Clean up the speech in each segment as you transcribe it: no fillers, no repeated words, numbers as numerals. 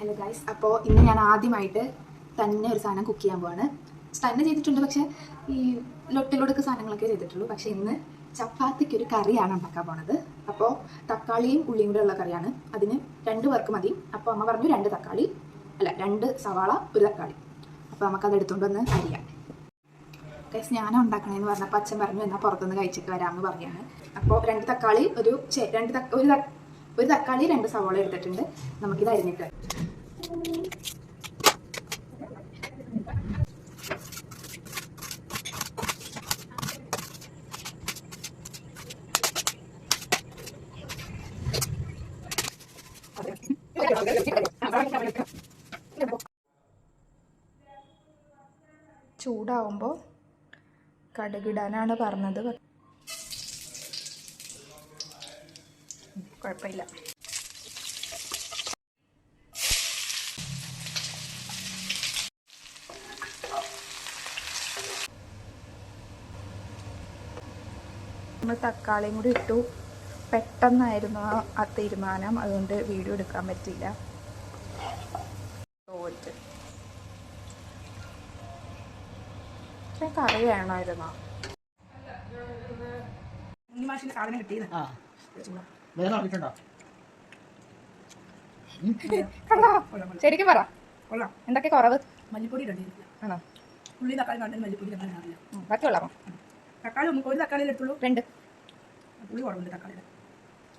Hello guys, അപ്പോൾ ഇന്ന് ഞാൻ ആദ്യമായിട്ട് തന്നെ ഒരു സാധനം കുക്ക് ചെയ്യാൻ പോവാണ്. തന്നെ ചെയ്തിട്ടുണ്ട്, പക്ഷേ ഈ ലൊട്ടിലൊടുക്ക് സാധനങ്ങളൊക്കെ ചെയ്തിട്ടുള്ളൂ. പക്ഷേ ഇന്ന് ചപ്പാത്തിക്ക് ഒരു കറിയാണ് ഉണ്ടാക്കാൻ പോണത്. അപ്പോൾ തക്കാളിയും ഉള്ളിയും കൂടെ ഉള്ള കറിയാണ്. അതിന് 2 പേർക്ക് മതി. അപ്പോൾ അമ്മ പറഞ്ഞു 2 സവാള 1 തക്കാളി. അപ്പോൾ നമുക്കത് എടുത്തുകൊണ്ട് വന്ന് അരിയാം. ഗൈസ്, ഞാനാണ് ഉണ്ടാക്കണേന്ന് പറഞ്ഞപ്പോൾ അച്ഛൻ പറഞ്ഞു എന്നാൽ പുറത്തുനിന്ന് കഴിച്ചിട്ട് വരാമെന്ന് പറയാണ്. അപ്പോൾ 2 തക്കാളി ഒരു തക്കാളി 2 സവാള എടുത്തിട്ടുണ്ട്. നമുക്കിത് അരിഞ്ഞിട്ട് ചൂടാവുമ്പോൾ കടുകിടാനാണ് പറഞ്ഞത്. കുഴപ്പമില്ല. നമ്മൾ തക്കാളിയും കൂടി ഇട്ടു. പെട്ടെന്നായിരുന്നു ആ തീരുമാനം, അതുകൊണ്ട് വീഡിയോ എടുക്കാൻ പറ്റില്ല. കറി വേണമായിരുന്നോ? ശരിക്കും പറ, എന്തൊക്കെ കുറവ്? മല്ലിപ്പൊടി ആണോ? ഉള്ളി തക്കാളി മല്ലിപ്പൊടി ബാക്കി കൊള്ളാമോ? തക്കാളി ഒരു തക്കാളിയിൽ എടുത്തുള്ളൂ. 2 പുളി കുറവുണ്ട് തക്കാളിയുടെ.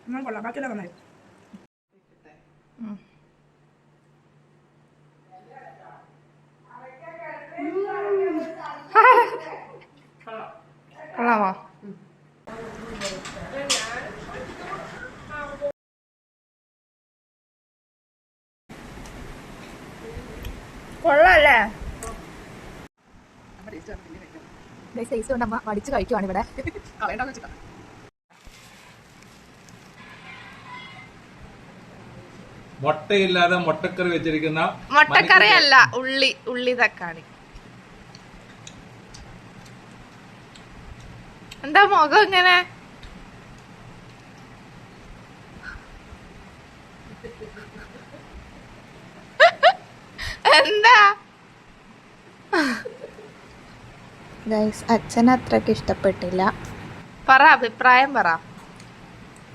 എന്നാൽ കൊള്ളാം, ബാക്കിയെല്ലാം നന്നായി. കൊള്ളാമോ? കൊള്ളാല്ലേ? ടേസ്റ്റ് കൊണ്ട് അമ്മ വടിച്ച് കഴിക്കുവാണ് ഇവിടെ. മുട്ടയില്ലാതെ മുട്ടക്കറി വെച്ചിരിക്കുന്ന മുട്ടക്കറി അല്ല, ഉള്ളി തക്കാളി. എന്താ മുഖം ഇങ്ങനെ? എന്താ ഗൈസ്, അച്ഛൻ അത്രക്ക് ഇഷ്ടപ്പെട്ടില്ല. പറ, അഭിപ്രായം പറ.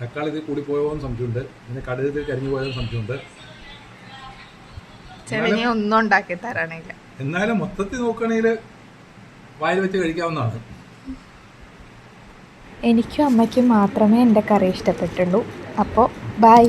തക്കാളി ഇത് കൂടി പോയോന്ന് സംശയമുണ്ട്, പിന്നെ കടുകത്തിൽ കരിഞ്ഞു പോയതെന്ന് സംശയമുണ്ട്. ചെവിനെ ഒന്നും ഉണ്ടാക്കി തരണില്ല. എന്നാലും മൊത്തത്തിൽ നോക്കുകയാണെങ്കിൽ വായിൽ വെച്ച് കഴിക്കാവുന്നതാണ്. എനിക്കും അമ്മയ്ക്കും മാത്രമേ എൻ്റെ കറി ഇഷ്ടപ്പെട്ടുള്ളൂ. അപ്പോൾ ബൈ.